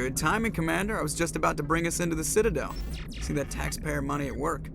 Good timing, Commander. I was just about to bring us into the Citadel. See that taxpayer money at work.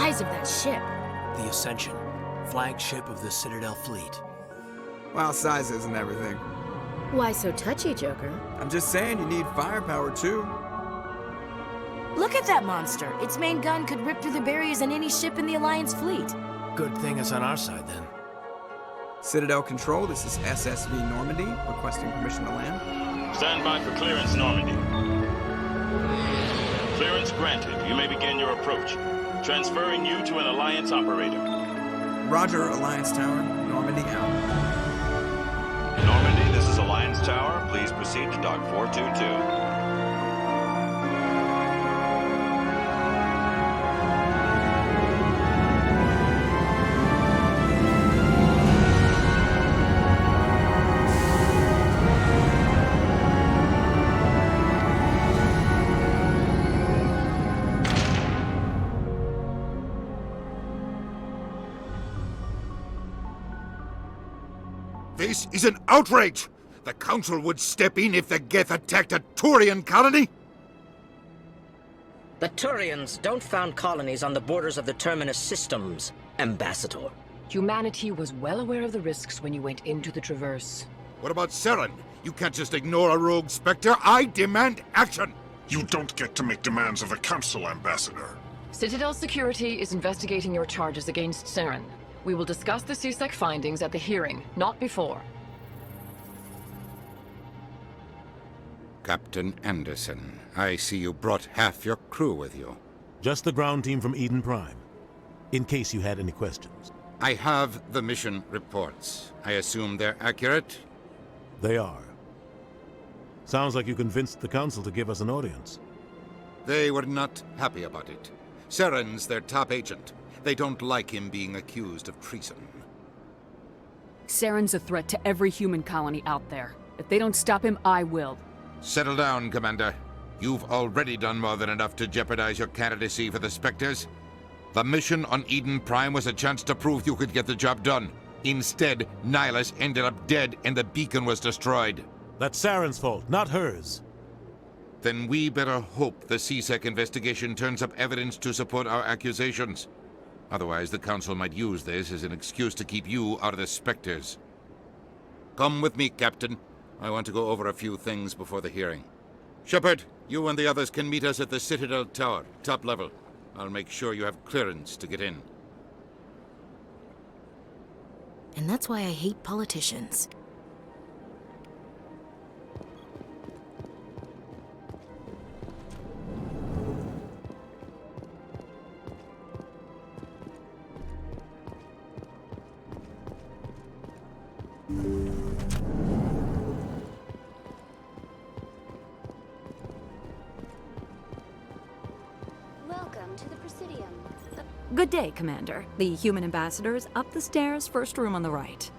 Of that ship. The Ascension, flagship of the Citadel fleet. Well, size isn't everything. Why so touchy, Joker? I'm just saying you need firepower too. Look at that monster. Its main gun could rip through the barriers in any ship in the Alliance fleet. Good thing it's on our side then. Citadel Control, this is SSV Normandy, requesting permission to land. Stand by for clearance, Normandy. Clearance granted. You may begin your approach. Transferring you to an Alliance operator. Roger, Alliance Tower. Normandy out. Normandy, this is Alliance Tower. Please proceed to Dock 422. This is an outrage! The Council would step in if the Geth attacked a Turian colony? The Turians don't found colonies on the borders of the Terminus systems, Ambassador. Humanity was well aware of the risks when you went into the Traverse. What about Seren? You can't just ignore a rogue Spectre. I demand action! You don't get to make demands of the Council, Ambassador. Citadel Security is investigating your charges against Seren. We will discuss the CSEC findings at the hearing, not before. Captain Anderson, I see you brought half your crew with you. Just the ground team from Eden Prime, in case you had any questions. I have the mission reports. I assume they're accurate? They are. Sounds like you convinced the Council to give us an audience. They were not happy about it. Seren's their top agent. They don't like him being accused of treason. Seren's a threat to every human colony out there. If they don't stop him, I will. Settle down, Commander. You've already done more than enough to jeopardize your candidacy for the Spectres. The mission on Eden Prime was a chance to prove you could get the job done. Instead, Nihilus ended up dead and the beacon was destroyed. That's Saren's fault, not hers. Then we better hope the CSEC investigation turns up evidence to support our accusations. Otherwise, the Council might use this as an excuse to keep you out of the Spectres. Come with me, Captain. I want to go over a few things before the hearing. Shepard, you and the others can meet us at the Citadel Tower, top level. I'll make sure you have clearance to get in. And that's why I hate politicians. Welcome to the Presidium. Good day, Commander. The human ambassador is up the stairs, first room on the right.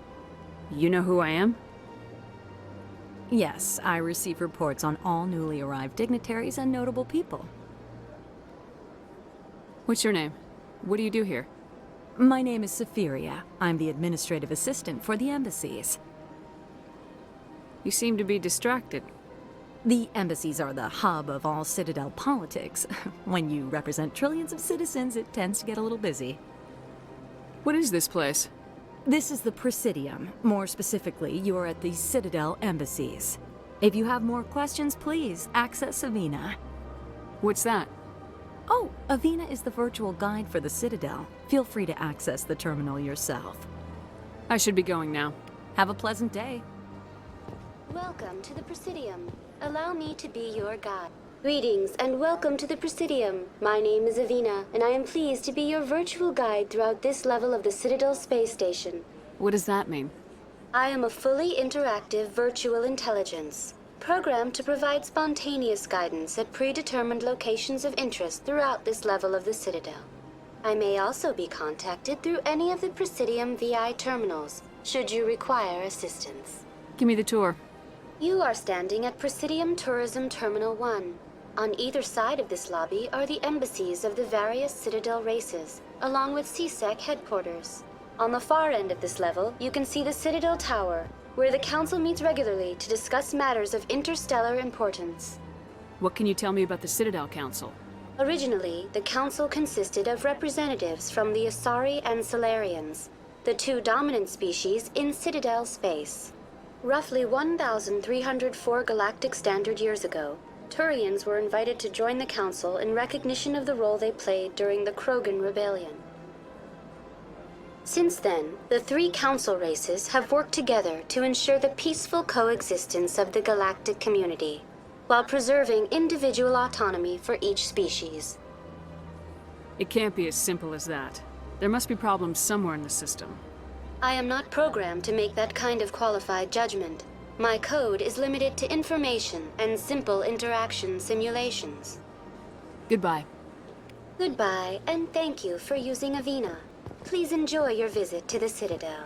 You know who I am? Yes, I receive reports on all newly arrived dignitaries and notable people. What's your name? What do you do here? My name is Safiria. I'm the administrative assistant for the embassies. You seem to be distracted. The embassies are the hub of all Citadel politics. When you represent trillions of citizens, it tends to get a little busy. What is this place? This is the Presidium. More specifically, you are at the Citadel embassies. If you have more questions, please access Avina. What's that? Oh, Avina is the virtual guide for the Citadel. Feel free to access the terminal yourself. I should be going now. Have a pleasant day. Welcome to the Presidium. Allow me to be your guide. Greetings and welcome to the Presidium. My name is Avina, and I am pleased to be your virtual guide throughout this level of the Citadel space station. What does that mean? I am a fully interactive virtual intelligence, programmed to provide spontaneous guidance at predetermined locations of interest throughout this level of the Citadel. I may also be contacted through any of the Presidium VI terminals, should you require assistance. Give me the tour. You are standing at Presidium Tourism Terminal 1. On either side of this lobby are the embassies of the various Citadel races, along with CSEC headquarters. On the far end of this level, you can see the Citadel Tower, where the Council meets regularly to discuss matters of interstellar importance. What can you tell me about the Citadel Council? Originally, the Council consisted of representatives from the Asari and Solarians, the two dominant species in Citadel space. Roughly 1,304 galactic standard years ago, Turians were invited to join the Council in recognition of the role they played during the Krogan Rebellion. Since then, the three Council races have worked together to ensure the peaceful coexistence of the galactic community, while preserving individual autonomy for each species. It can't be as simple as that. There must be problems somewhere in the system. I am not programmed to make that kind of qualified judgment. My code is limited to information and simple interaction simulations. Goodbye. Goodbye, and thank you for using Avina. Please enjoy your visit to the Citadel.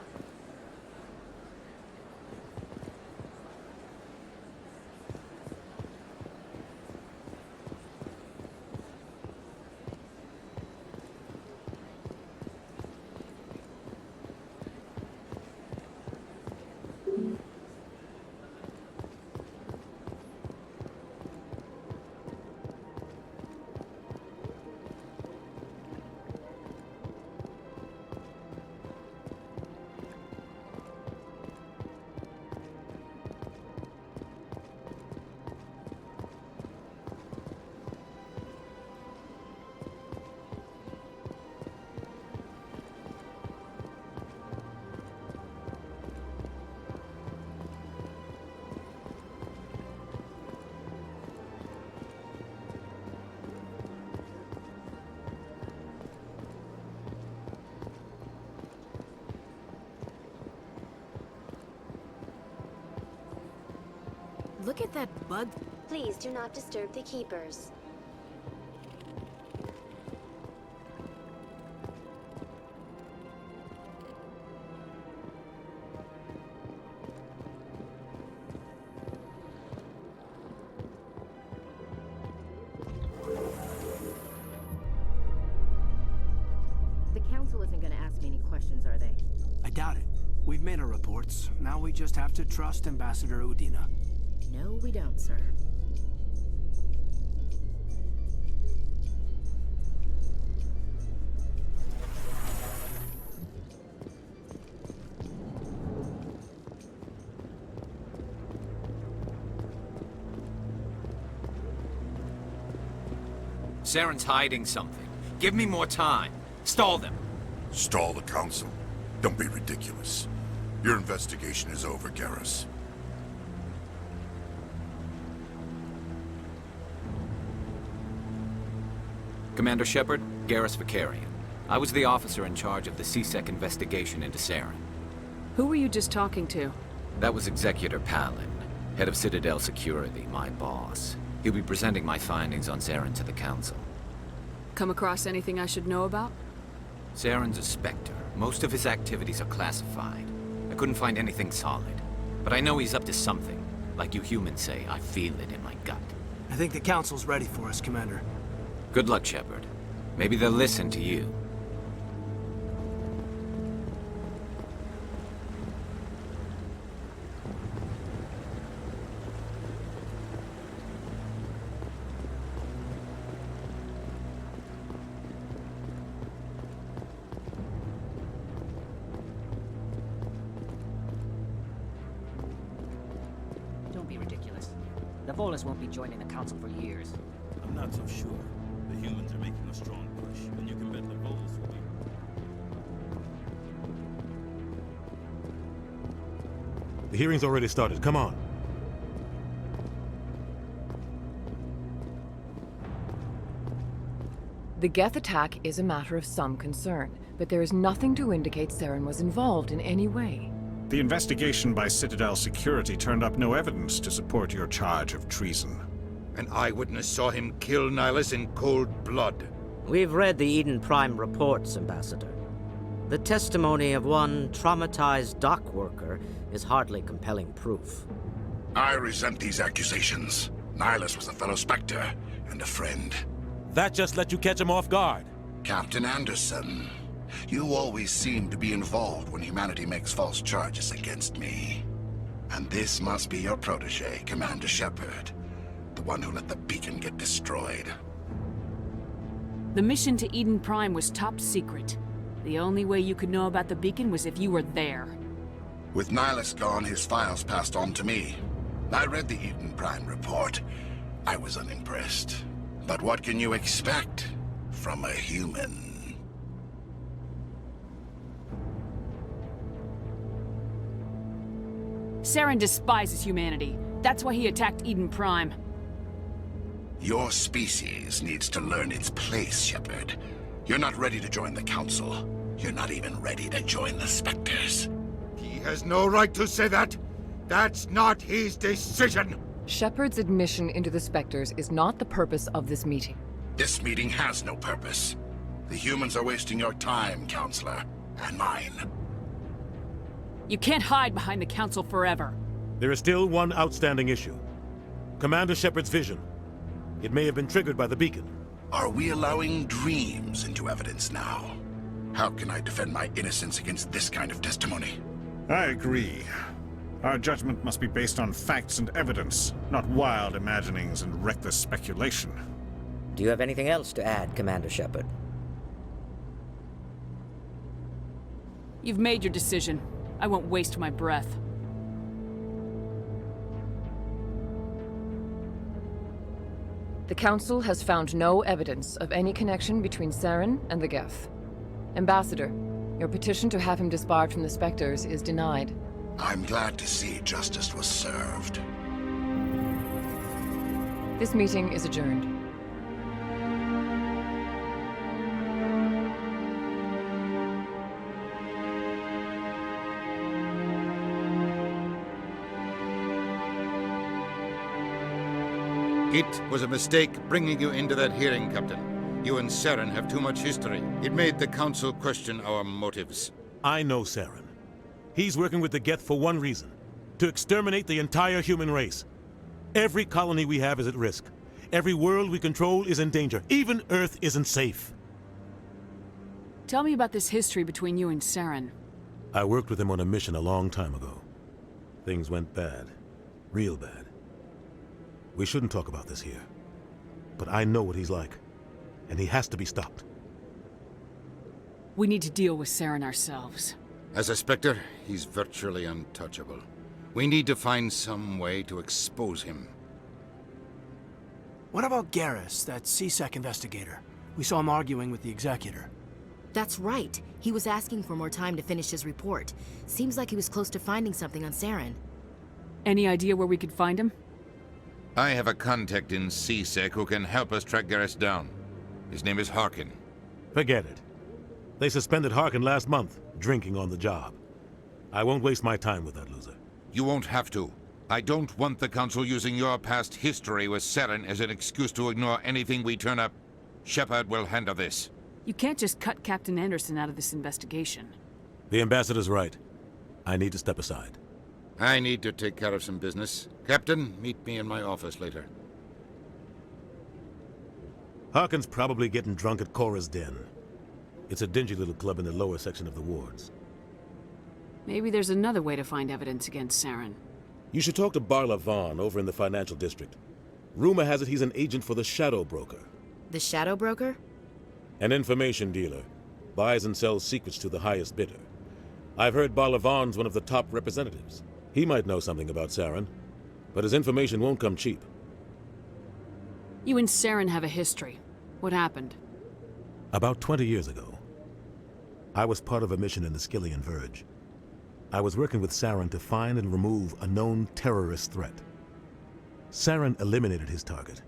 Look at that bug. Please do not disturb the keepers. The Council isn't going to ask me any questions, are they? I doubt it. We've made our reports. Now we just have to trust Ambassador Udina. No, we don't, sir. Saren's hiding something. Give me more time. Stall them. Stall the Council? Don't be ridiculous. Your investigation is over, Garrus. Commander Shepard, Garrus Vicarian. I was the officer in charge of the CSEC investigation into Saren. Who were you just talking to? That was Executor Palin, head of Citadel Security, my boss. He'll be presenting my findings on Saren to the Council. Come across anything I should know about? Saren's a Spectre. Most of his activities are classified. I couldn't find anything solid. But I know he's up to something. Like you humans say, I feel it in my gut. I think the Council's ready for us, Commander. Good luck, Shepard. Maybe they'll listen to you. Don't be ridiculous. The Volus won't be joining the Council for years. I'm not so sure. The humans are making a strong push, and you can bet the Volus will be. The hearing's already started. Come on. The Geth attack is a matter of some concern, but there is nothing to indicate Saren was involved in any way. The investigation by Citadel Security turned up no evidence to support your charge of treason. An eyewitness saw him kill Nihilus in cold blood. We've read the Eden Prime reports, Ambassador. The testimony of one traumatized dock worker is hardly compelling proof. I resent these accusations. Nihilus was a fellow Spectre and a friend. That just let you catch him off guard. Captain Anderson, you always seem to be involved when humanity makes false charges against me. And this must be your protege, Commander Shepard, the one who let the beacon get destroyed. The mission to Eden Prime was top secret. The only way you could know about the beacon was if you were there. With Nihilus gone, his files passed on to me. I read the Eden Prime report. I was unimpressed. But what can you expect from a human? Saren despises humanity. That's why he attacked Eden Prime. Your species needs to learn its place, Shepard. You're not ready to join the Council. You're not even ready to join the Spectres. He has no right to say that. That's not his decision. Shepard's admission into the Spectres is not the purpose of this meeting. This meeting has no purpose. The humans are wasting your time, Counselor, and mine. You can't hide behind the Council forever. There is still one outstanding issue. Commander Shepard's vision. It may have been triggered by the beacon. Are we allowing dreams into evidence now? How can I defend my innocence against this kind of testimony? I agree. Our judgment must be based on facts and evidence, not wild imaginings and reckless speculation. Do you have anything else to add, Commander Shepard? You've made your decision. I won't waste my breath. The Council has found no evidence of any connection between Saren and the Geth. Ambassador, your petition to have him disbarred from the Spectres is denied. I'm glad to see justice was served. This meeting is adjourned. It was a mistake bringing you into that hearing, Captain. You and Saren have too much history. It made the Council question our motives. I know Saren. He's working with the Geth for one reason. To exterminate the entire human race. Every colony we have is at risk. Every world we control is in danger. Even Earth isn't safe. Tell me about this history between you and Saren. I worked with him on a mission a long time ago. Things went bad. Real bad. We shouldn't talk about this here. But I know what he's like. And he has to be stopped. We need to deal with Saren ourselves. As a Spectre, he's virtually untouchable. We need to find some way to expose him. What about Garrus, that C-Sec investigator? We saw him arguing with the Executor. That's right. He was asking for more time to finish his report. Seems like he was close to finding something on Saren. Any idea where we could find him? I have a contact in C-Sec who can help us track Garrus down. His name is Harkin. Forget it. They suspended Harkin last month, drinking on the job. I won't waste my time with that loser. You won't have to. I don't want the Council using your past history with Saren as an excuse to ignore anything we turn up. Shepard will handle this. You can't just cut Captain Anderson out of this investigation. The Ambassador's right. I need to step aside. I need to take care of some business. Captain, meet me in my office later. Harkin's probably getting drunk at Cora's Den. It's a dingy little club in the lower section of the wards. Maybe there's another way to find evidence against Saren. You should talk to Barla Vaughn over in the financial district. Rumor has it he's an agent for the Shadow Broker. The Shadow Broker? An information dealer. Buys and sells secrets to the highest bidder. I've heard Barla Vaughn's one of the top representatives. He might know something about Saren, but his information won't come cheap. You and Saren have a history. What happened? About 20 years ago, I was part of a mission in the Skillian Verge. I was working with Saren to find and remove a known terrorist threat. Saren eliminated his target,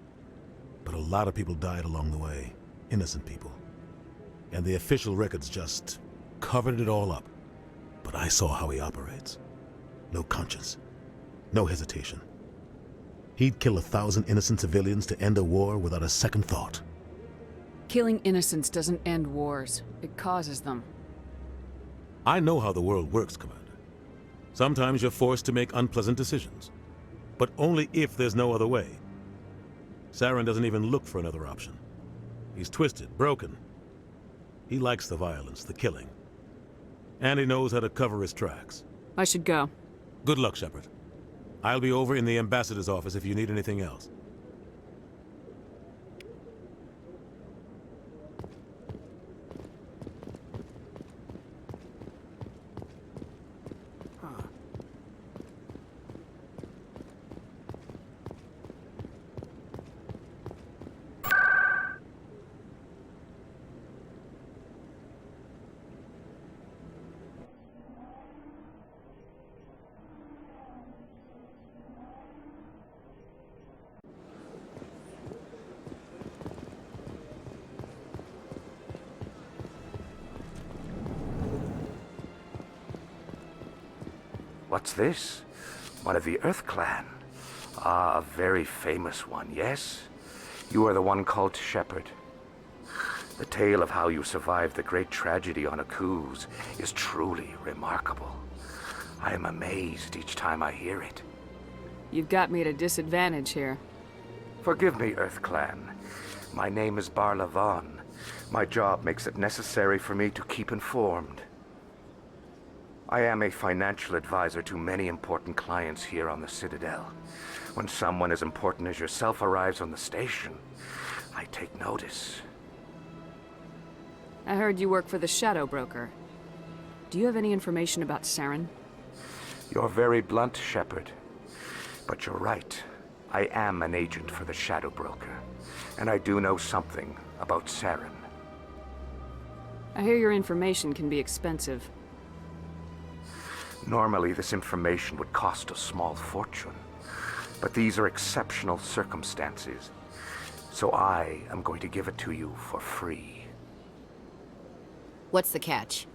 but a lot of people died along the way, innocent people. And the official records just covered it all up. But I saw how he operates. no conscience, no hesitation. He'd kill 1,000 innocent civilians to end a war without a second thought. Killing innocents doesn't end wars. It causes them. I know how the world works, Commander. Sometimes you're forced to make unpleasant decisions, but only if there's no other way. Saren doesn't even look for another option. He's twisted, broken. He likes the violence, the killing. And he knows how to cover his tracks. I should go. Good luck, Shepard. I'll be over in the ambassador's office if you need anything else. What's this? One of the Earth Clan. Ah, a very famous one, yes? You are the one called Shepard. The tale of how you survived the great tragedy on Akuz is truly remarkable. I am amazed each time I hear it. You've got me at a disadvantage here. Forgive me, Earth Clan. My name is Bar Lavan. My job makes it necessary for me to keep informed. I am a financial advisor to many important clients here on the Citadel. When someone as important as yourself arrives on the station, I take notice. I heard you work for the Shadow Broker. Do you have any information about Saren? You're very blunt, Shepard. But you're right. I am an agent for the Shadow Broker, and I do know something about Saren. I hear your information can be expensive. Normally, this information would cost a small fortune. But these are exceptional circumstances, so I am going to give it to you for free. What's the catch?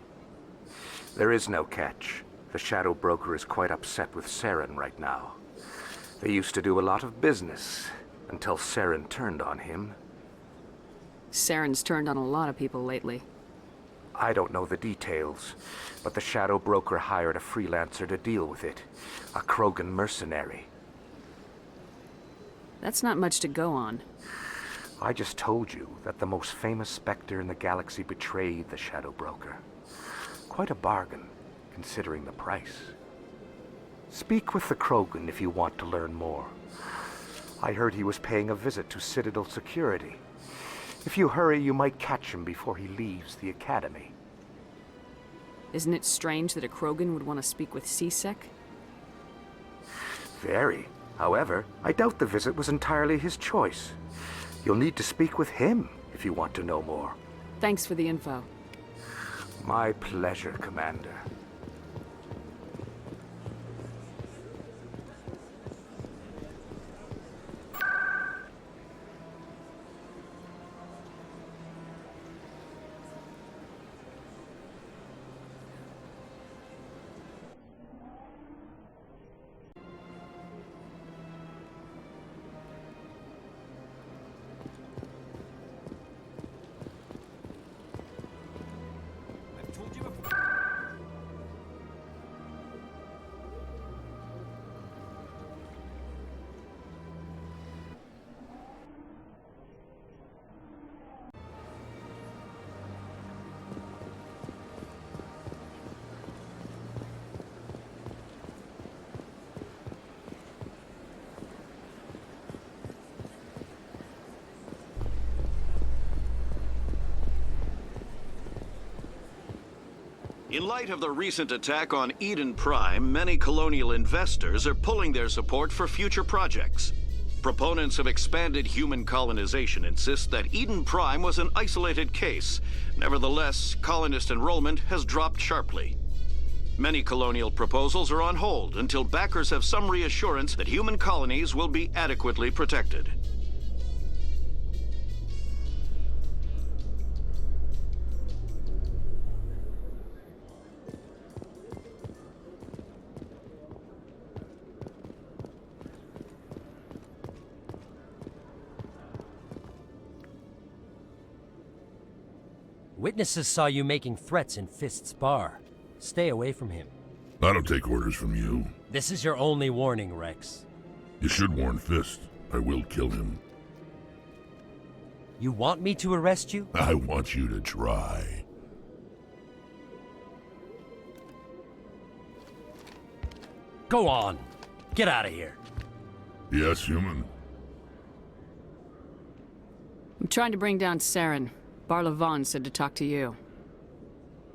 There is no catch. The Shadow Broker is quite upset with Saren right now. They used to do a lot of business, until Saren turned on him. Saren's turned on a lot of people lately. I don't know the details, but the Shadow Broker hired a freelancer to deal with it. A Krogan mercenary. That's not much to go on. I just told you that the most famous Spectre in the galaxy betrayed the Shadow Broker. Quite a bargain, considering the price. Speak with the Krogan if you want to learn more. I heard he was paying a visit to Citadel security. If you hurry, you might catch him before he leaves the Academy. Isn't it strange that a Krogan would want to speak with C-Sec? Very. However, I doubt the visit was entirely his choice. You'll need to speak with him if you want to know more. Thanks for the info. My pleasure, Commander. In light of the recent attack on Eden Prime, many colonial investors are pulling their support for future projects. Proponents of expanded human colonization insist that Eden Prime was an isolated case. Nevertheless, colonist enrollment has dropped sharply. Many colonial proposals are on hold until backers have some reassurance that human colonies will be adequately protected. Witnesses saw you making threats in Fist's bar. Stay away from him. I don't take orders from you. This is your only warning, Rex. You should warn Fist. I will kill him. You want me to arrest you? I want you to try. Go on. Get out of here. Yes, human. I'm trying to bring down Saren. Barlavon said to talk to you.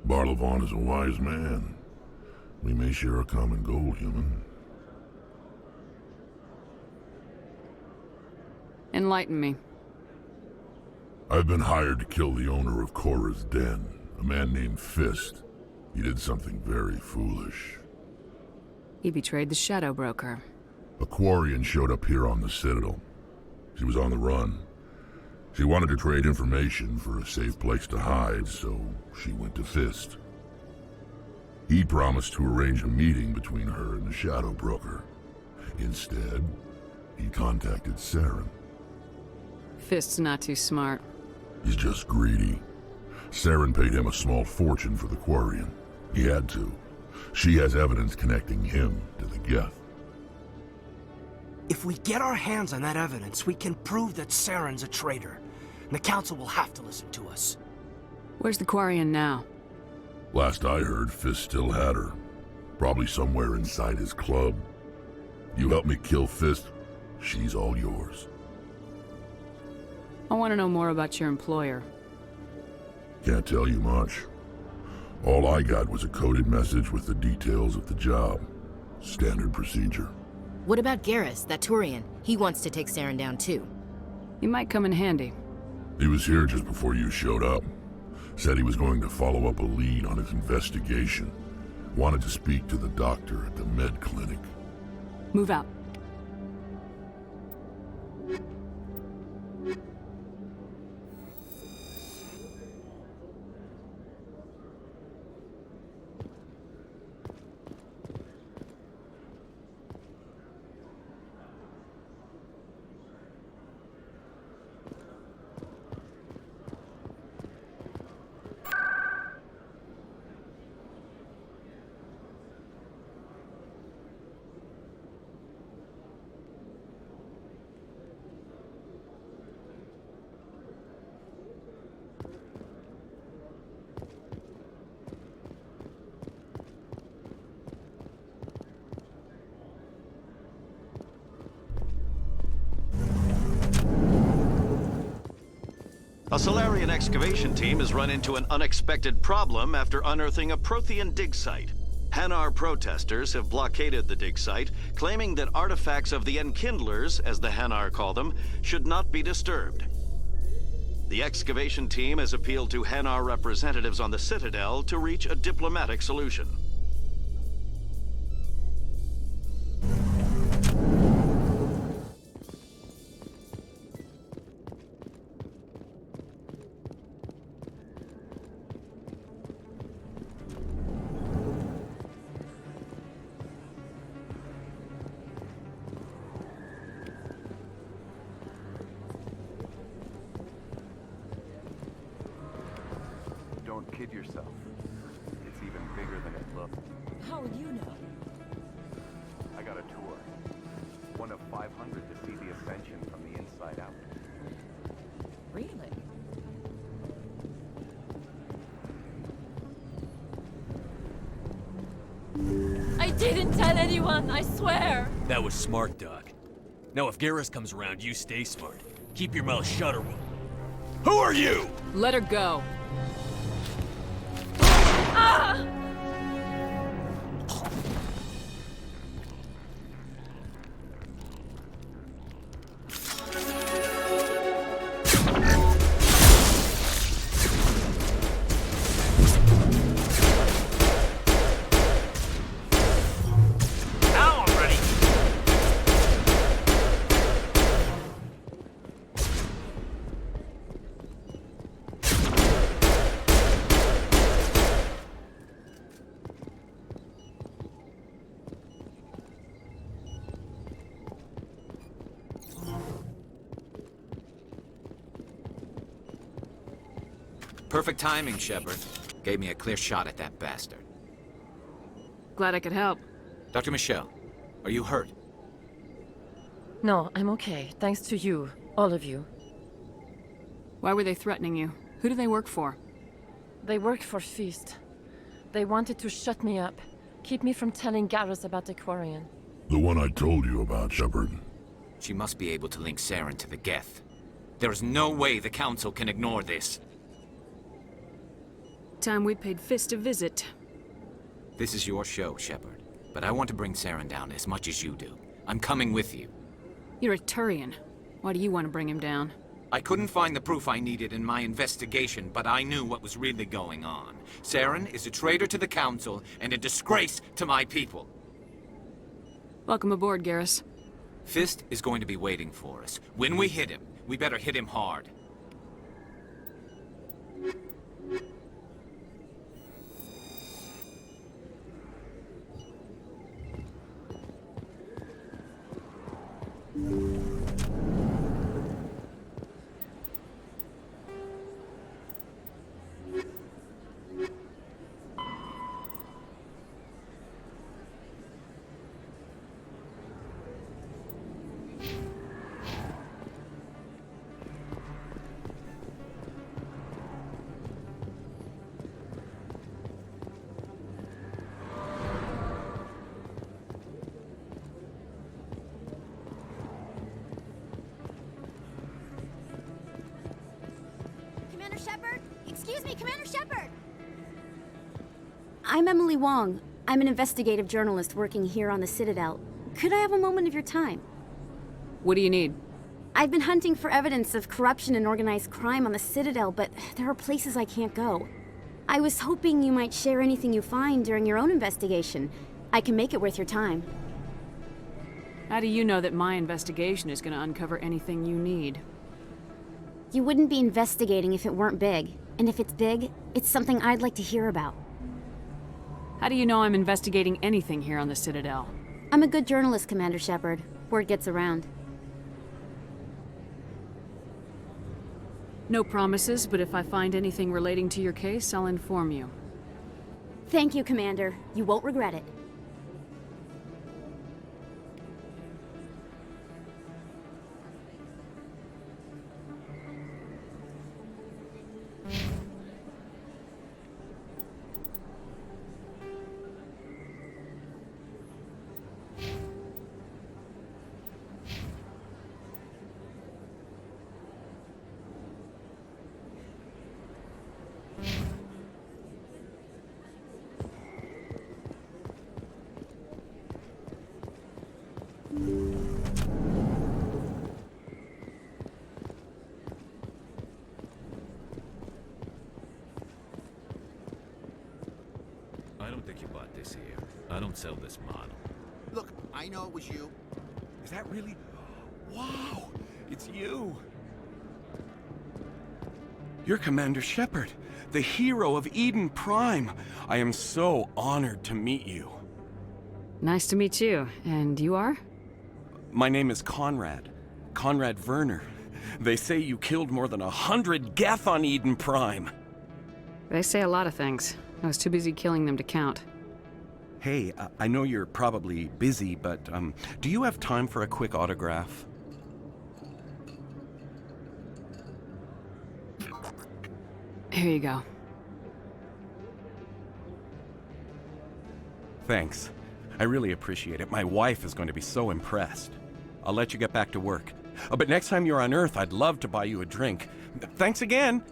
Barlavon is a wise man. We may share a common goal, human. Enlighten me. I've been hired to kill the owner of Korra's Den, a man named Fist. He did something very foolish. He betrayed the Shadow Broker. A Quarian showed up here on the Citadel. She was on the run. She wanted to trade information for a safe place to hide, so she went to Fist. He promised to arrange a meeting between her and the Shadow Broker. Instead, he contacted Saren. Fist's not too smart. He's just greedy. Saren paid him a small fortune for the Quarian. He had to. She has evidence connecting him to the Geth. If we get our hands on that evidence, we can prove that Saren's a traitor. And the Council will have to listen to us. Where's the Quarian now? Last I heard, Fist still had her. Probably somewhere inside his club. You help me kill Fist, she's all yours. I want to know more about your employer. Can't tell you much. All I got was a coded message with the details of the job. Standard procedure. What about Garrus, that Turian? He wants to take Saren down too. He might come in handy. He was here just before you showed up. Said he was going to follow up a lead on his investigation. Wanted to speak to the doctor at the med clinic. Move out. A Solarian excavation team has run into an unexpected problem after unearthing a Prothean dig site. Hanar protesters have blockaded the dig site, claiming that artifacts of the Enkindlers, as the Hanar call them, should not be disturbed. The excavation team has appealed to Hanar representatives on the Citadel to reach a diplomatic solution. Don't kid yourself. It's even bigger than it looks. How would you know? I got a tour. One of 500 to see the Ascension from the inside out. Really? I didn't tell anyone, I swear! That was smart, Doc. Now if Garrus comes around, you stay smart. Keep your mouth shut or we'll... Who are you? Let her go. Ah! Perfect timing, Shepard. Gave me a clear shot at that bastard. Glad I could help. Dr. Michelle, are you hurt? No, I'm okay. Thanks to you. All of you. Why were they threatening you? Who do they work for? They work for Feast. They wanted to shut me up. Keep me from telling Garrus about the Quarian. The one I told you about, Shepard. She must be able to link Saren to the Geth. There is no way the Council can ignore this. Time we paid Fist a visit. This is your show, Shepard. But I want to bring Saren down as much as you do. I'm coming with you. You're a Turian. Why do you want to bring him down? I couldn't find the proof I needed in my investigation, but I knew what was really going on. Saren is a traitor to the Council and a disgrace to my people. Welcome aboard, Garrus. Fist is going to be waiting for us. When we hit him, we better hit him hard. Commander Shepard? Excuse me, Commander Shepard! I'm Emily Wong. I'm an investigative journalist working here on the Citadel. Could I have a moment of your time? What do you need? I've been hunting for evidence of corruption and organized crime on the Citadel, but there are places I can't go. I was hoping you might share anything you find during your own investigation. I can make it worth your time. How do you know that my investigation is going to uncover anything you need? You wouldn't be investigating if it weren't big. And if it's big, it's something I'd like to hear about. How do you know I'm investigating anything here on the Citadel? I'm a good journalist, Commander Shepard. Word gets around. No promises, but if I find anything relating to your case, I'll inform you. Thank you, Commander. You won't regret it. I don't think you bought this here. I don't sell this model. Look, I know it was you. Is that really? Wow! It's you! You're Commander Shepard, the hero of Eden Prime. I am so honored to meet you. Nice to meet you. And you are? My name is Conrad. Conrad Werner. They say you killed more than 100 Geth on Eden Prime. They say a lot of things. I was too busy killing them to count. Hey, I know you're probably busy, but do you have time for a quick autograph? Here you go. Thanks. I really appreciate it. My wife is going to be so impressed. I'll let you get back to work. But next time you're on Earth, I'd love to buy you a drink. Thanks again!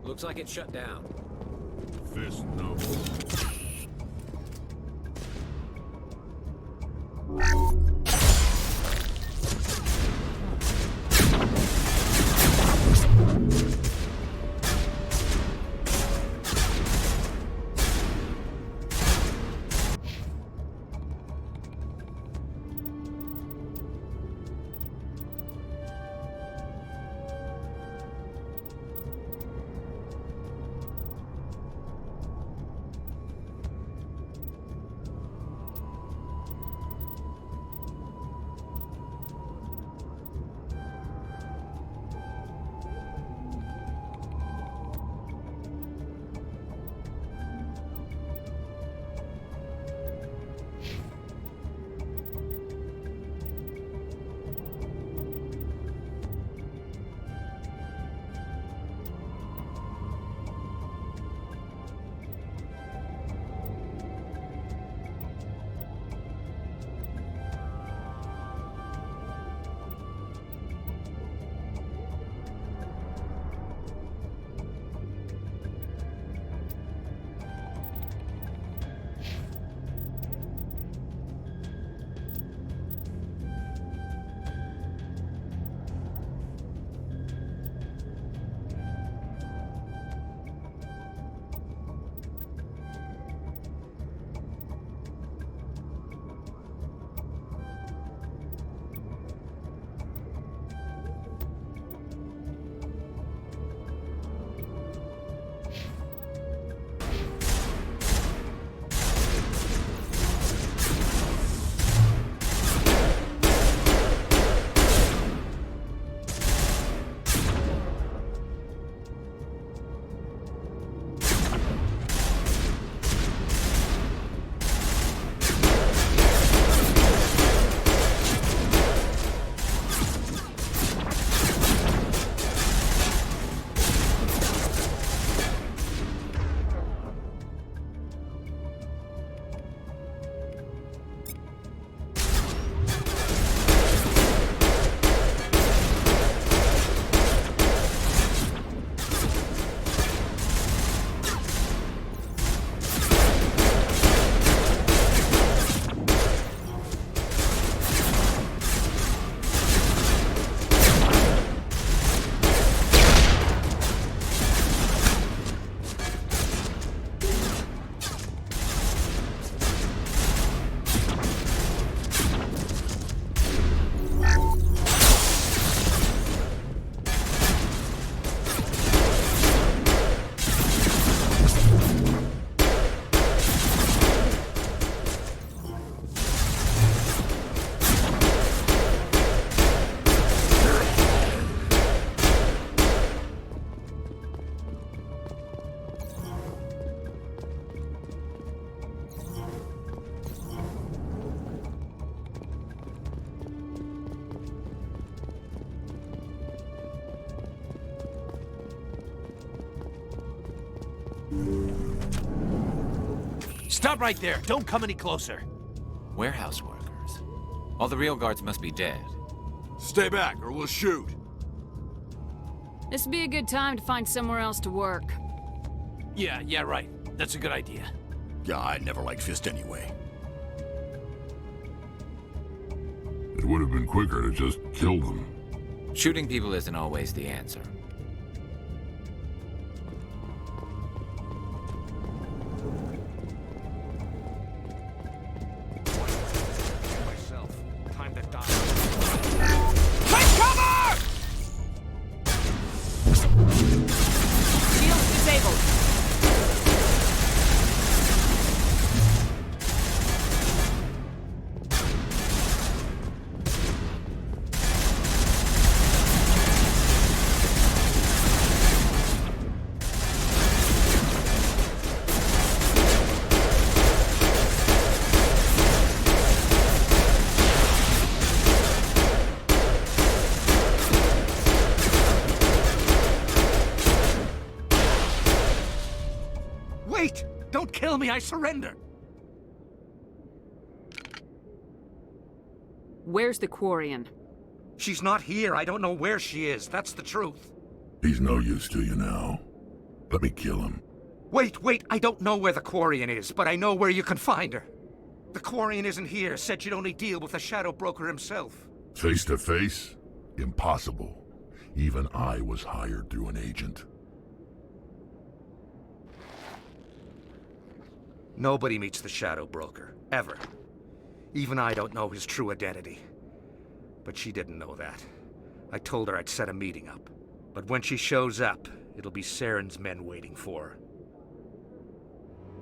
Looks like it's shut down. Fist, no. Stop right there. Don't come any closer. Warehouse workers. All the real guards must be dead. Stay back, or we'll shoot. This would be a good time to find somewhere else to work. Yeah, right. That's a good idea. Yeah, I never liked Fist anyway. It would have been quicker to just kill them. Shooting people isn't always the answer. Time to die. Take cover! Shields disabled. Wait! Don't kill me, I surrender! Where's the Quarian? She's not here. I don't know where she is. That's the truth. He's no use to you now. Let me kill him. Wait! I don't know where the Quarian is, but I know where you can find her. The Quarian isn't here. Said she'd only deal with the Shadow Broker himself. Face to face? Impossible. Even I was hired through an agent. Nobody meets the Shadow Broker, ever. Even I don't know his true identity. But she didn't know that. I told her I'd set a meeting up. But when she shows up, it'll be Saren's men waiting for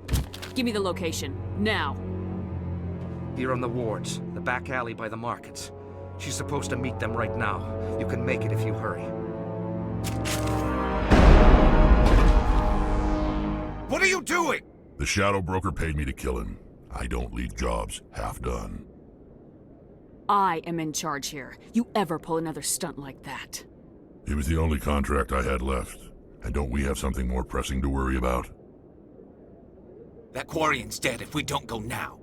her. Give me the location, now. Here on the wards, the back alley by the markets. She's supposed to meet them right now. You can make it if you hurry. What are you doing? The Shadow Broker paid me to kill him. I don't leave jobs half done. I am in charge here. You ever pull another stunt like that? It was the only contract I had left. And don't we have something more pressing to worry about? That Quarian's dead if we don't go now.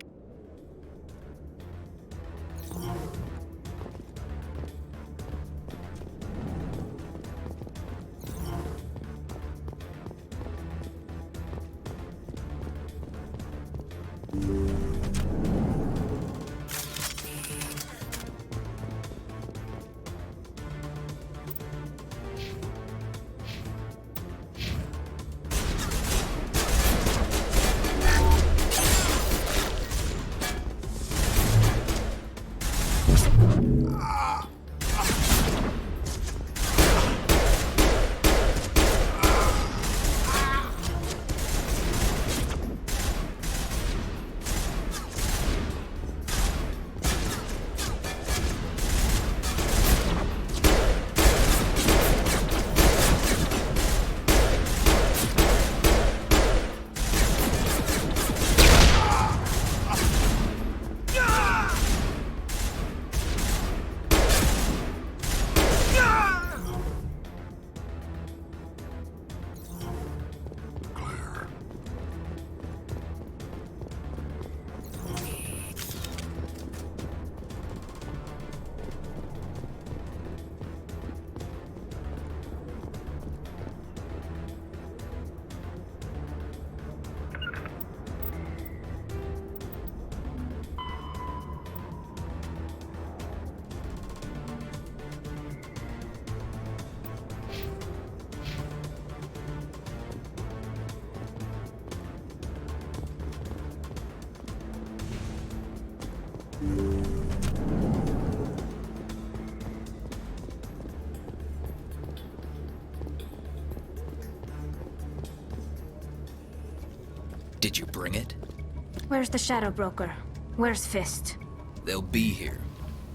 Did you bring it? Where's the Shadow Broker? Where's Fist? They'll be here.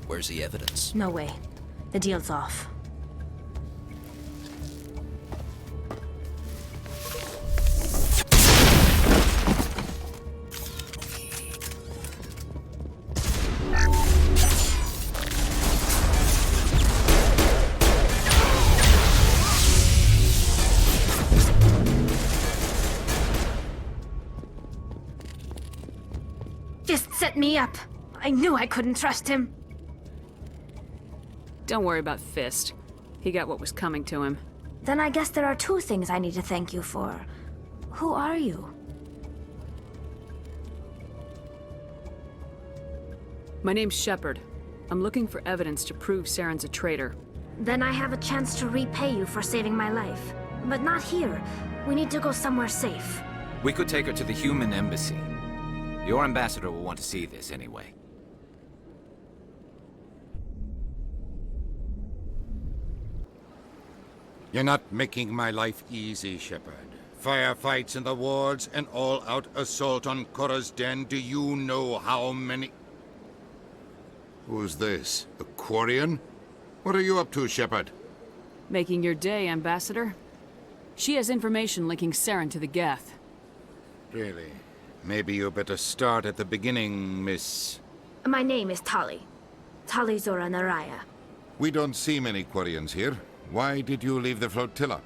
Where's the evidence? No way. The deal's off. Fist set me up. I knew I couldn't trust him. Don't worry about Fist. He got what was coming to him. Then I guess there are two things I need to thank you for. Who are you? My name's Shepard. I'm looking for evidence to prove Saren's a traitor. Then I have a chance to repay you for saving my life. But not here. We need to go somewhere safe. We could take her to the human embassy. Your ambassador will want to see this anyway. You're not making my life easy, Shepard. Firefights in the wards, an all-out assault on Korra's den. Do you know how many... Who's this? A Quarian? What are you up to, Shepard? Making your day, Ambassador. She has information linking Saren to the Geth. Really? Maybe you better start at the beginning, Miss... My name is Tali. Tali Zora Naraya. We don't see many Quarians here. Why did you leave the flotilla?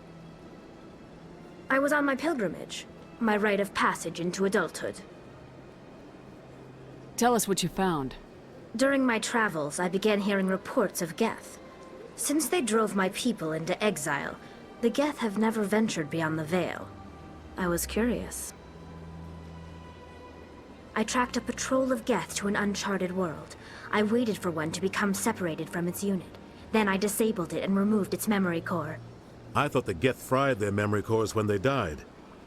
I was on my pilgrimage. My rite of passage into adulthood. Tell us what you found. During my travels, I began hearing reports of Geth. Since they drove my people into exile, the Geth have never ventured beyond the Veil. I was curious. I tracked a patrol of Geth to an uncharted world. I waited for one to become separated from its unit. Then I disabled it and removed its memory core. I thought the Geth fried their memory cores when they died.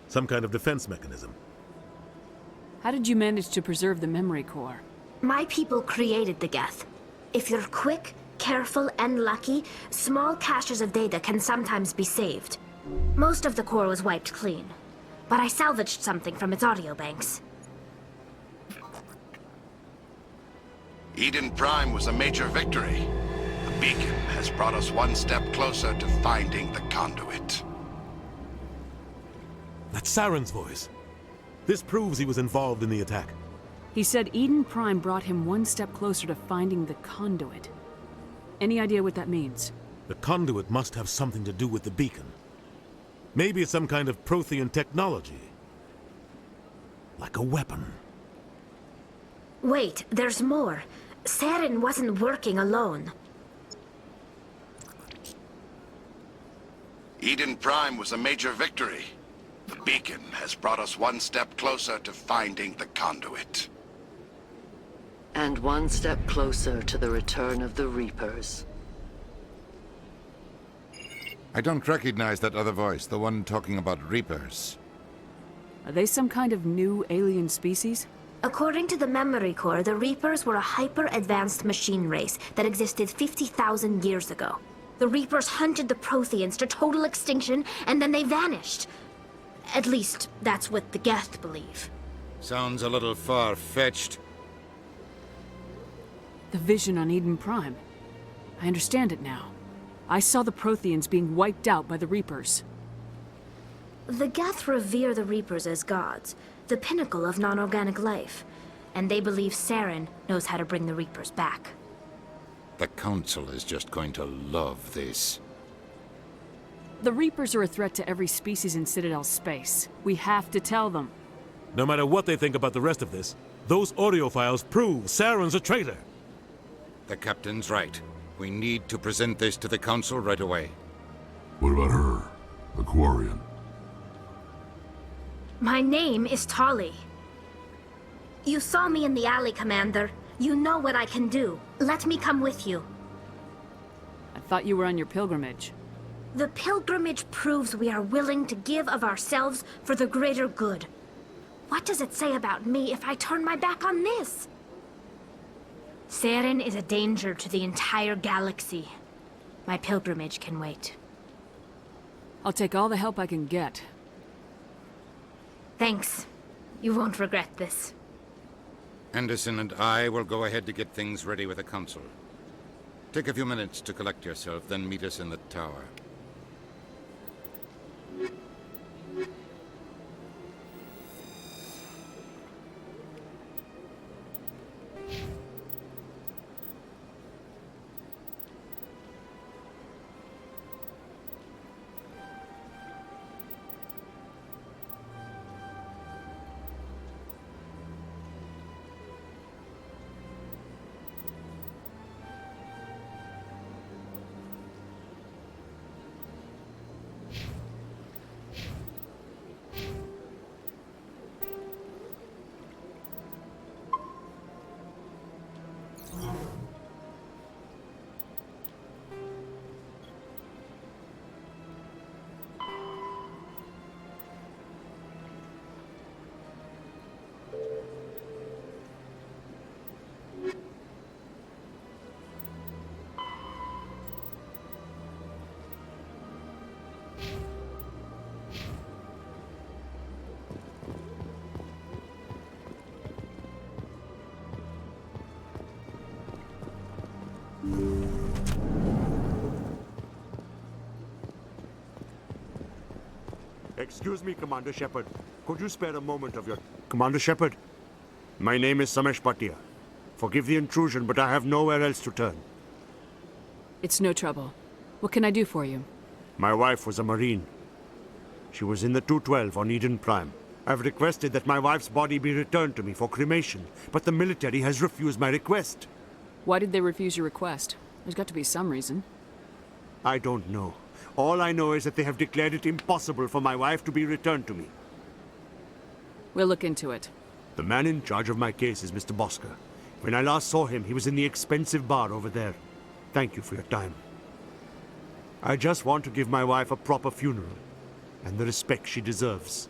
Some kind of defense mechanism. How did you manage to preserve the memory core? My people created the Geth. If you're quick, careful, and lucky, small caches of data can sometimes be saved. Most of the core was wiped clean, but I salvaged something from its audio banks. Eden Prime was a major victory. The beacon has brought us one step closer to finding the conduit. That's Saren's voice. This proves he was involved in the attack. He said Eden Prime brought him one step closer to finding the conduit. Any idea what that means? The conduit must have something to do with the beacon. Maybe it's some kind of Prothean technology. Like a weapon. Wait, there's more. Saren wasn't working alone. Eden Prime was a major victory. The beacon has brought us one step closer to finding the conduit. And one step closer to the return of the Reapers. I don't recognize that other voice, the one talking about Reapers. Are they some kind of new alien species? According to the memory core, the Reapers were a hyper-advanced machine race that existed 50,000 years ago. The Reapers hunted the Protheans to total extinction, and then they vanished. At least, that's what the Geth believe. Sounds a little far-fetched. The vision on Eden Prime. I understand it now. I saw the Protheans being wiped out by the Reapers. The Geth revere the Reapers as gods, the pinnacle of non-organic life, and they believe Saren knows how to bring the Reapers back. The Council is just going to love this. The Reapers are a threat to every species in Citadel space. We have to tell them. No matter what they think about the rest of this, those audio files prove Saren's a traitor. The Captain's right. We need to present this to the Council right away. What about her? Aquarian? My name is Tali. You saw me in the alley, Commander. You know what I can do. Let me come with you. I thought you were on your pilgrimage. The pilgrimage proves we are willing to give of ourselves for the greater good. What does it say about me if I turn my back on this? Saren is a danger to the entire galaxy. My pilgrimage can wait. I'll take all the help I can get. Thanks. You won't regret this. Anderson and I will go ahead to get things ready with the Council. Take a few minutes to collect yourself, then meet us in the tower. Excuse me, Commander Shepard. Could you spare a moment of your... Commander Shepard? My name is Samesh Bhatia. Forgive the intrusion, but I have nowhere else to turn. It's no trouble. What can I do for you? My wife was a Marine. She was in the 212 on Eden Prime. I've requested that my wife's body be returned to me for cremation, but the military has refused my request. Why did they refuse your request? There's got to be some reason. I don't know. All I know is that they have declared it impossible for my wife to be returned to me. We'll look into it. The man in charge of my case is Mr. Bosker. When I last saw him, he was in the expensive bar over there. Thank you for your time. I just want to give my wife a proper funeral, and the respect she deserves.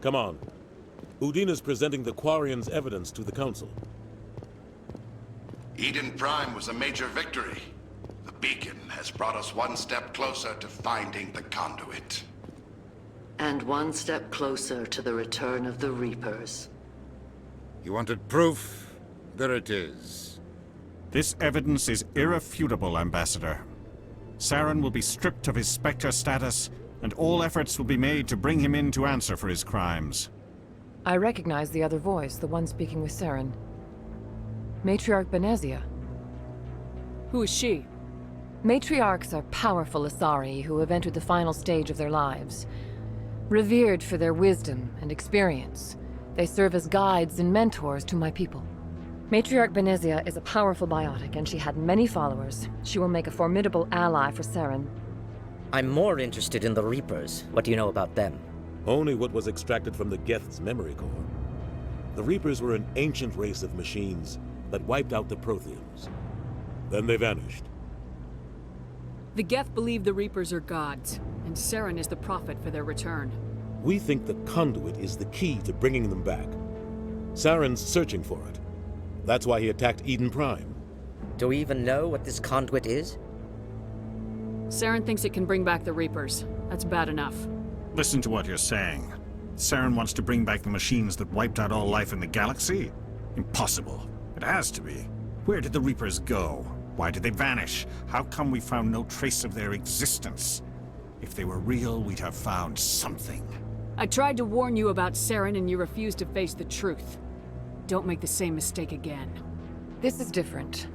Come on. Udina's presenting the Quarian's evidence to the Council. Eden Prime was a major victory. The beacon has brought us one step closer to finding the conduit. And one step closer to the return of the Reapers. You wanted proof? There it is. This evidence is irrefutable, Ambassador. Saren will be stripped of his Spectre status, and all efforts will be made to bring him in to answer for his crimes. I recognize the other voice, the one speaking with Saren. Matriarch Benezia. Who is she? Matriarchs are powerful Asari who have entered the final stage of their lives. Revered for their wisdom and experience, they serve as guides and mentors to my people. Matriarch Benezia is a powerful biotic, and she had many followers. She will make a formidable ally for Saren. I'm more interested in the Reapers. What do you know about them? Only what was extracted from the Geth's memory core. The Reapers were an ancient race of machines that wiped out the Protheans. Then they vanished. The Geth believe the Reapers are gods, and Saren is the prophet for their return. We think the conduit is the key to bringing them back. Saren's searching for it. That's why he attacked Eden Prime. Do we even know what this conduit is? Saren thinks it can bring back the Reapers. That's bad enough. Listen to what you're saying. Saren wants to bring back the machines that wiped out all life in the galaxy? Impossible. It has to be. Where did the Reapers go? Why did they vanish? How come we found no trace of their existence? If they were real, we'd have found something. I tried to warn you about Saren, and you refused to face the truth. Don't make the same mistake again. This is different.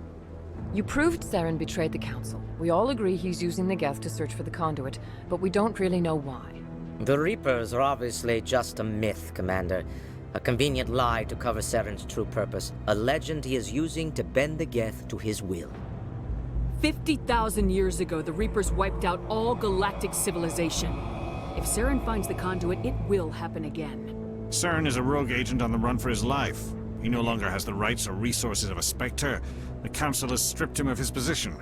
You proved Saren betrayed the Council. We all agree he's using the Geth to search for the conduit, but we don't really know why. The Reapers are obviously just a myth, Commander. A convenient lie to cover Saren's true purpose. A legend he is using to bend the Geth to his will. 50,000 years ago, the Reapers wiped out all galactic civilization. If Saren finds the conduit, it will happen again. Saren is a rogue agent on the run for his life. He no longer has the rights or resources of a Spectre. The Council has stripped him of his position.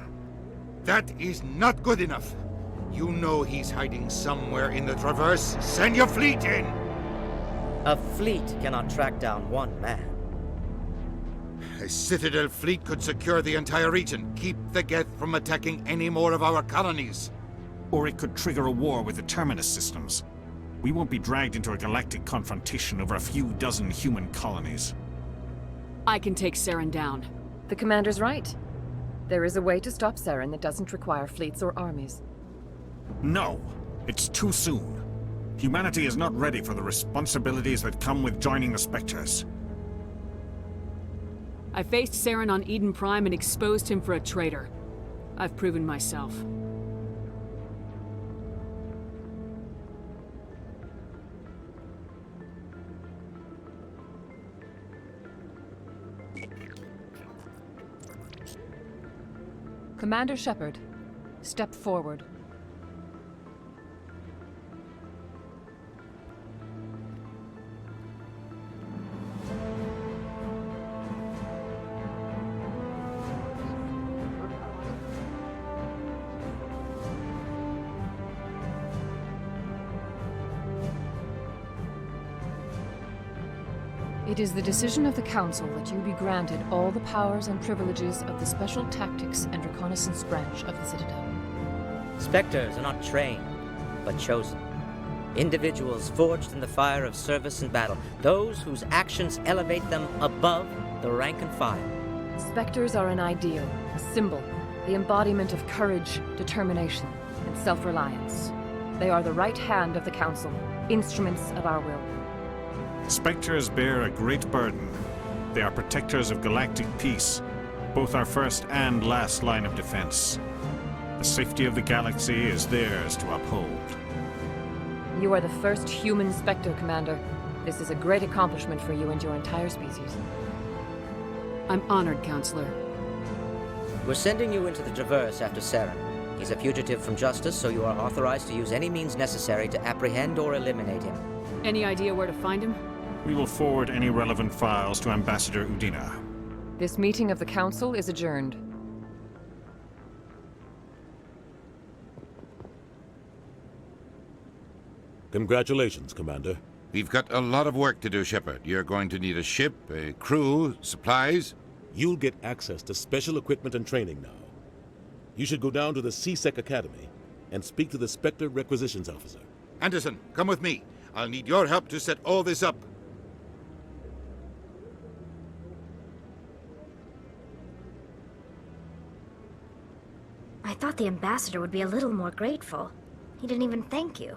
That is not good enough. You know he's hiding somewhere in the Traverse. Send your fleet in! A fleet cannot track down one man. A Citadel fleet could secure the entire region, keep the Geth from attacking any more of our colonies. Or it could trigger a war with the Terminus systems. We won't be dragged into a galactic confrontation over a few dozen human colonies. I can take Saren down. The Commander's right. There is a way to stop Saren that doesn't require fleets or armies. No, it's too soon. Humanity is not ready for the responsibilities that come with joining the Spectres. I faced Saren on Eden Prime and exposed him for a traitor. I've proven myself. Commander Shepard, step forward. It is the decision of the Council that you be granted all the powers and privileges of the Special Tactics and Reconnaissance Branch of the Citadel. Spectres are not trained, but chosen. Individuals forged in the fire of service and battle. Those whose actions elevate them above the rank and file. Spectres are an ideal, a symbol, the embodiment of courage, determination, and self-reliance. They are the right hand of the Council, instruments of our will. Spectres bear a great burden. They are protectors of galactic peace, both our first and last line of defense. The safety of the galaxy is theirs to uphold. You are the first human Spectre, Commander. This is a great accomplishment for you and your entire species. I'm honored, Counselor. We're sending you into the Traverse after Saren. He's a fugitive from justice, so you are authorized to use any means necessary to apprehend or eliminate him. Any idea where to find him? We will forward any relevant files to Ambassador Udina. This meeting of the Council is adjourned. Congratulations, Commander. We've got a lot of work to do, Shepard. You're going to need a ship, a crew, supplies. You'll get access to special equipment and training now. You should go down to the C-Sec Academy and speak to the Spectre Requisitions Officer. Anderson, come with me. I'll need your help to set all this up. I thought the ambassador would be a little more grateful. He didn't even thank you.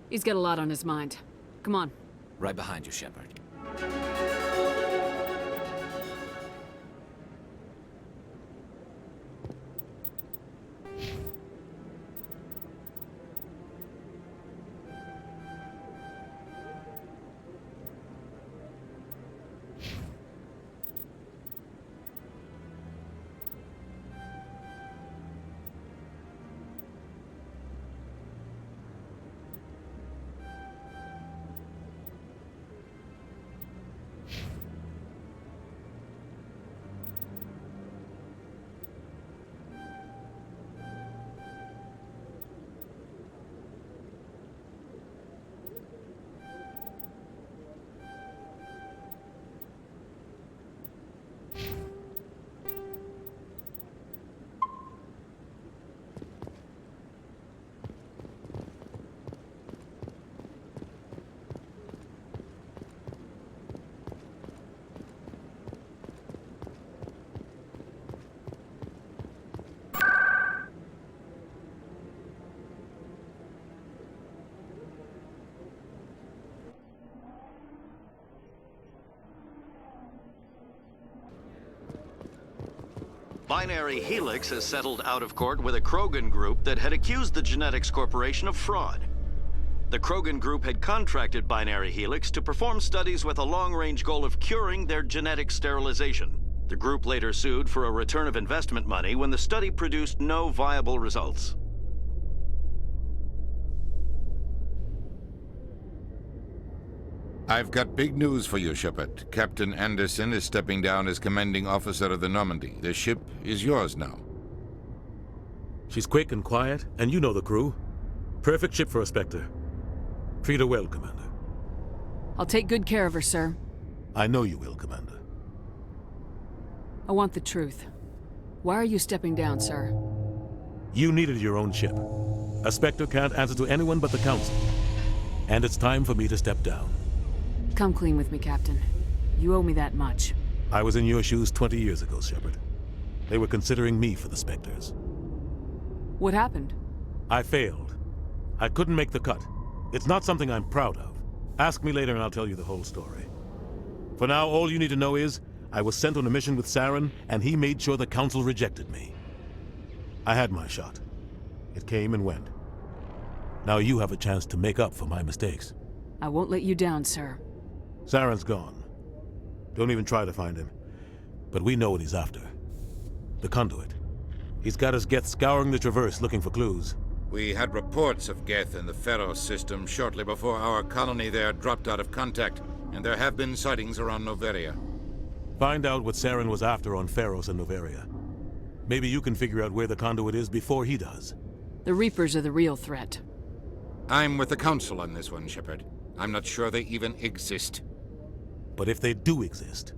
He's got a lot on his mind. Come on. Right behind you, Shepard. Binary Helix has settled out of court with a Krogan group that had accused the Genetics Corporation of fraud. The Krogan group had contracted Binary Helix to perform studies with a long-range goal of curing their genetic sterilization. The group later sued for a return of investment money when the study produced no viable results. I've got big news for you, Shepard. Captain Anderson is stepping down as commanding officer of the Normandy. The ship is yours now. She's quick and quiet, and you know the crew. Perfect ship for a Spectre. Treat her well, Commander. I'll take good care of her, sir. I know you will, Commander. I want the truth. Why are you stepping down, sir? You needed your own ship. A Spectre can't answer to anyone but the Council. And it's time for me to step down. Come clean with me, Captain. You owe me that much. I was in your shoes 20 years ago, Shepard. They were considering me for the Spectres. What happened? I failed. I couldn't make the cut. It's not something I'm proud of. Ask me later and I'll tell you the whole story. For now, all you need to know is, I was sent on a mission with Saren, and he made sure the Council rejected me. I had my shot. It came and went. Now you have a chance to make up for my mistakes. I won't let you down, sir. Saren's gone. Don't even try to find him. But we know what he's after. The conduit. He's got his Geth scouring the Traverse looking for clues. We had reports of Geth in the Pharos system shortly before our colony there dropped out of contact, and there have been sightings around Noveria. Find out what Saren was after on Pharos and Noveria. Maybe you can figure out where the conduit is before he does. The Reapers are the real threat. I'm with the Council on this one, Shepard. I'm not sure they even exist. But if they do exist,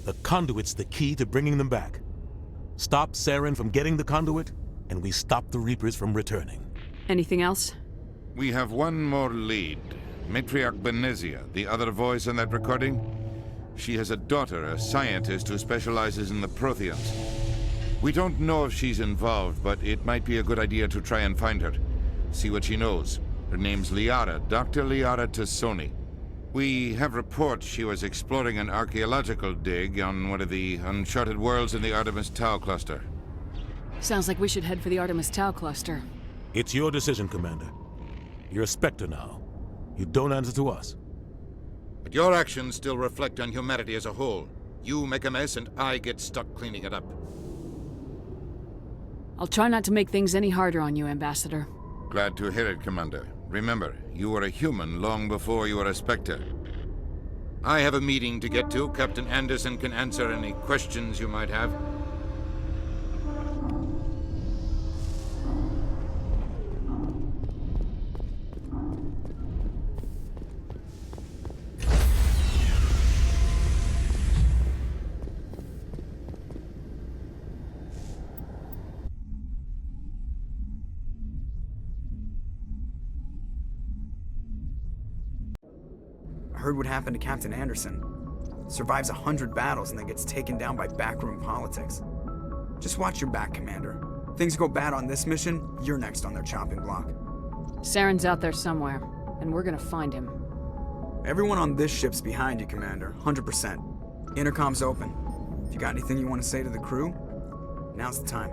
the conduit's the key to bringing them back. Stop Saren from getting the conduit, and we stop the Reapers from returning. Anything else? We have one more lead. Matriarch Benezia, the other voice in that recording. She has a daughter, a scientist who specializes in the Protheans. We don't know if she's involved, but it might be a good idea to try and find her. See what she knows. Her name's Liara, Dr. Liara Tassoni. We have reports she was exploring an archaeological dig on one of the uncharted worlds in the Artemis Tau cluster. Sounds like we should head for the Artemis Tau cluster. It's your decision, Commander. You're a Spectre now. You don't answer to us. But your actions still reflect on humanity as a whole. You make a mess and I get stuck cleaning it up. I'll try not to make things any harder on you, Ambassador. Glad to hear it, Commander. Remember, you were a human long before you were a Spectre. I have a meeting to get to. Captain Anderson can answer any questions you might have. Heard what happened to Captain Anderson. Survives 100 battles and then gets taken down by backroom politics. Just watch your back, Commander. Things go bad on this mission, you're next on their chopping block. Saren's out there somewhere, and we're gonna find him. Everyone on this ship's behind you, Commander. 100%. Intercom's open. If you got anything you want to say to the crew, now's the time.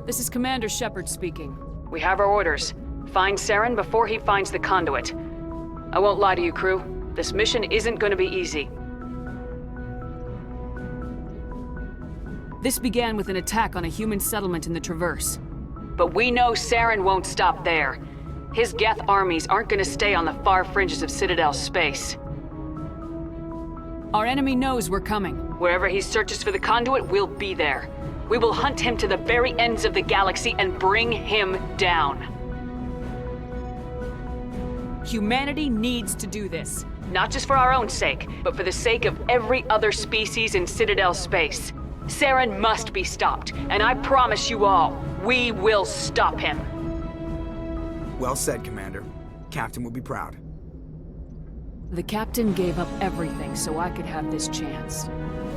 This is Commander Shepard speaking. We have our orders. Find Saren before he finds the conduit. I won't lie to you, crew. This mission isn't going to be easy. This began with an attack on a human settlement in the Traverse. But we know Saren won't stop there. His Geth armies aren't going to stay on the far fringes of Citadel space. Our enemy knows we're coming. Wherever he searches for the conduit, we'll be there. We will hunt him to the very ends of the galaxy and bring him down. Humanity needs to do this. Not just for our own sake, but for the sake of every other species in Citadel space. Saren must be stopped, and I promise you all, we will stop him. Well said, Commander. Captain will be proud. The Captain gave up everything so I could have this chance.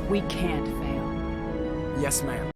We can't fail. Yes, ma'am.